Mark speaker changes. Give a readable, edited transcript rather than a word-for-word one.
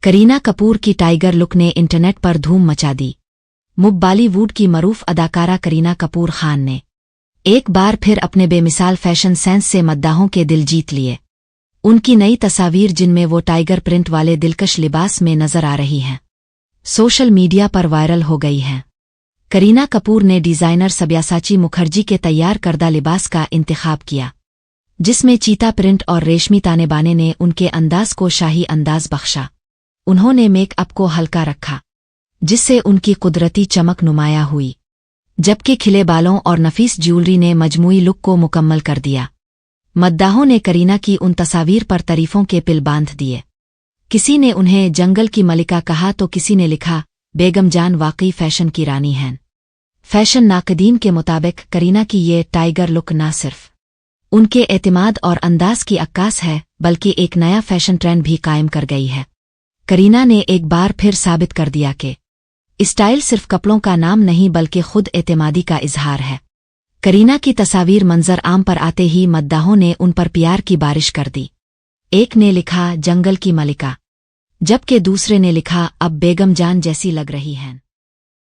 Speaker 1: करीना कपूर की tiger look ने internet पर धूम मचा दी। बॉलीवुड की मरूफ अदाकारा करीना कपूर खान ने एक बार फिर अपने बेमिसाल फैशन सेंस से मद्दाहों के दिल जीत लिए। उनकी नई तस्वीर जिनमें वो टाइगर प्रिंट वाले दिलकश लिबास में नजर आ रही हैं, सोशल मीडिया पर वायरल हो गई हैं। करीना कपूर ने डिजाइनर सब्यासाची मुखर्जी के तैयार करदा लिबास का इंतखाब किया, जिसमें चीता प्रिंट और रेशमी ताने बाने ने उनके अंदाज को शाही अंदाज बख्शा। उन्होंने मेकअप को हल्का रखा, जिससे उनकी कुदरती चमक नुमाया हुई, जबकि खिले बालों और नफीस ज्वेलरी ने मजमूई लुक को मुकम्मल कर दिया। मद्दाहों ने करीना की उन तस्वीर पर तारीफों के पिल बांध दिए। किसी ने उन्हें जंगल की मलिका कहा तो किसी ने लिखा, बेगम जान वाकई फैशन की रानी हैं। फैशन नाकदीन के मुताबिक करीना की ये टाइगर लुक न सिर्फ उनके एतमाद और अंदाज की अक्कास है, बल्कि एक नया फैशन ट्रेंड भी कायम कर गई है। करीना ने एक बार फिर साबित कर दिया कि स्टाइल सिर्फ कपड़ों का नाम नहीं बल्कि खुद एतमादी का इजहार है। करीना की तस्वीर मंजर आम पर आते ही मद्दाहों ने उन पर प्यार की बारिश कर दी। एक ने लिखा, जंगल की मलिका, जबकि दूसरे ने लिखा, अब बेगम जान जैसी लग रही हैं।